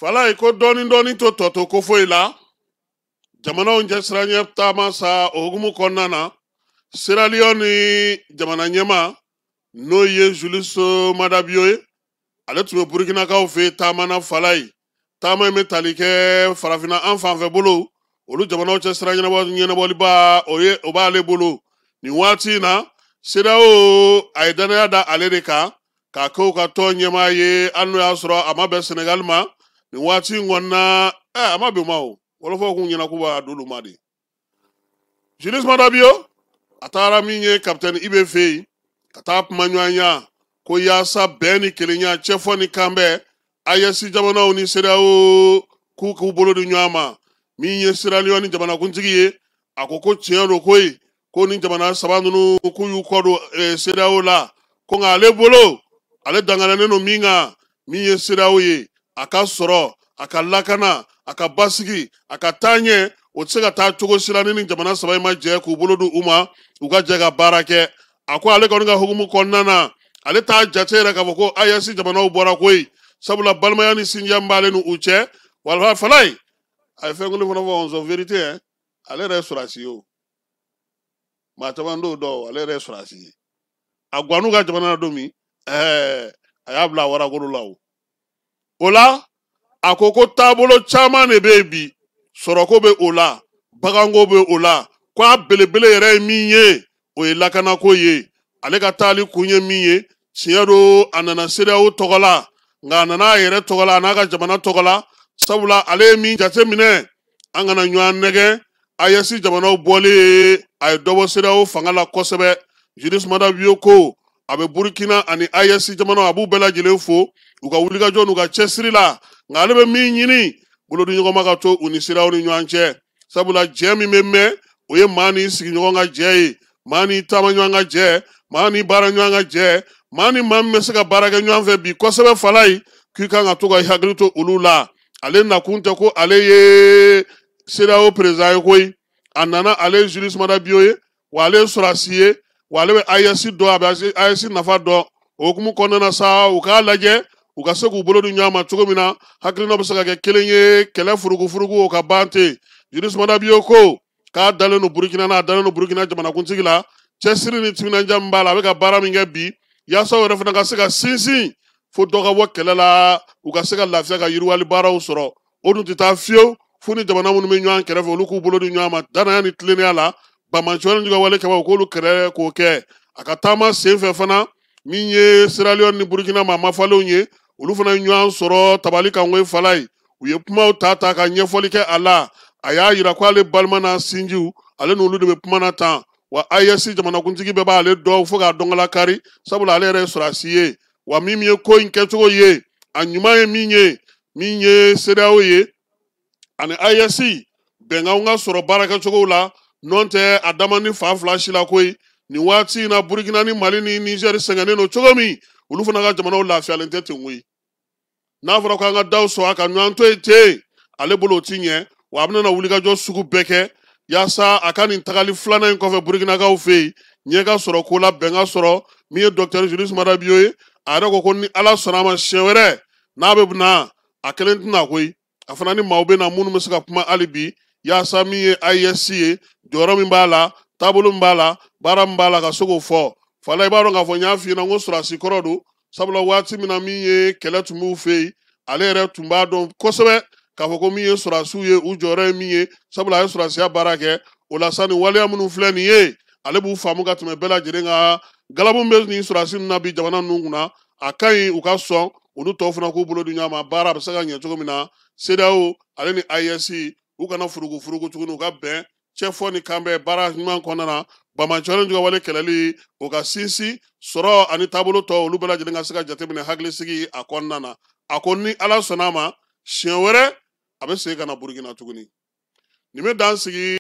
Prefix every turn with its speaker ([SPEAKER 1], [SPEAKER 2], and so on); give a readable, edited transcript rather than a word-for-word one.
[SPEAKER 1] fala iko doni to toto ko foila jamana onje sranye tama sa ogumu konnana Sierra Leone jamana nyema no ye Julius Madabioye ale tume Burkina ka fe tama na falai tama metalike farafina enfant fe bolo olu jamana onje sranye na nyena boliba oye oba ale bolo ni wati na sida o aidana da alereka ka ko ka to nyema ye anu ya soro amabe Senegal ma ni wati ngonna amabe mawo wala fo ko nyena kuba dulu madi Julius Madabio atara minye captain IBF kata manywanya ko yasa beni kelenya chefo ni kambe ayesi jamana oni sida o ku bolo du nyama minye Sierra Leone jamana kuntigiye akoko tiano koi ko ni jamana sabandunu ku yu kodo sida o la ko ngale bolo ale dangana no minga minye sida o ye akasoro akalakana akabasigi akatanye otsega ta togo silani ni jamana sabai ma je ku bolodu uma uga jega barake akwa ale koninga hugumu konnana ale ta jatera ka boko ayasi jamana ubora koi sabula balmayani sinjambale nu uche walfa falai ay fengulu fona fo vérité ale restauration matabando do ale restauration agwanu ga jamana domi ayabla wara gorulaw ola akoko tabolo chama ne bebi soroko be ola bagango be ola kwa belebele yere minye o lakana ko ye ale ka tali kunye minye tiero anana sere o togola nga anana yere togola anaga jamana togola sabula ale min jate mine angana nywan nege ayesi jamana bole ay dobo sere o fangala kosebe Julius Madabio ko abe Burkina ani ayesi jamana abu bela jilefo uga wuliga jonu uga chesri la ngale be mi nyini bolo du nyoko maka to unisira oni nyanche sabula jemi meme oye mani sigi nyoko nga je mani tama nyanga je mani bara nyanga je mani mamme sega barage nyanve bi kosebe falai kika nga toga hagrito ulula ale na kunte ko ale ye sira o president koy anana ale Julius Madabio ye wale surasiye wale ayesi do abasi ayesi nafa do okumu konana sa ukalaje ukase ku bolo du nyama tugomina haklino basaka ke kelenye kele furugu ka bante Julius Madabio ko ka daleno Burkina na daleno Burkina jamana kuntigila chesiri ni timina njambala be ka bara minga bi yasa wore fana ka seka sinsi fo doga wo kelela ukase ka lafia ka yirwali bara usoro onu tita fio funi jamana munu menyan kere fo luku bolo du nyama dana yani tlene ala ba manchwana juga wale ka ko lu kere ko ke akatama senfe fana minye Sierra Leone ni Burkina ma falo nye olu fana nywan soro tabali kan we falai uye puma tata ka nyefoli ke ala aya yira ko ale balmana sinju ale no lude be puma na tan wa ayesi jamana kuntigi be ba ale do fo ga dongala kari sabula ale restaurasiye wa mimye ko inke to ye anyuma ye minye Sierra ye ani ayesi benga unga soro baraka chogo la nonte adamani fa flash la koi ni wati na Burkina ni Mali ni Niger sengane no chogomi ulu fana ga jamana la fi alentete ngui na fara ko nga daw so aka nwanto ete ale bolo tinye wa abna na wuliga jo sugu beke yasa akani tagali flana ko fe Burkina ga ofe nyega soro ko la benga soro mi docteur Julius Madabio ara ko ni ala sonama shewere na bebna akelentina koi afana ni mawbe na munu musika puma alibi yasa mi ISC joro mi mbala tabulu mbala bara mbala ka sogo fo fala ibaro nga fo nyafi na ngosura sikorodu sabula wati mina miye kele tumu fei ale re tumba don kosebe ka fo ko miye sura suye ujore miye sabula sura sia barake ola sani wale amunu fleni ye ale bu famu ga tume bela jirenga galabu mbez ni sura sin nabi jamana nunguna akai ukaso onu tofuna ko bolo dunya ma bara basaka nya chogo mina sedao ale ni ISC ukana furugu tugunu ka ben chefo ni kambe bara man konana bamanchoro njuga wale kelali oka sinsi soro ani tabolo to olubela jilenga sika jatemine hagli sigi akonnana akonni ala sonama shenwere abe sega na Burkina tuguni nime dan sigi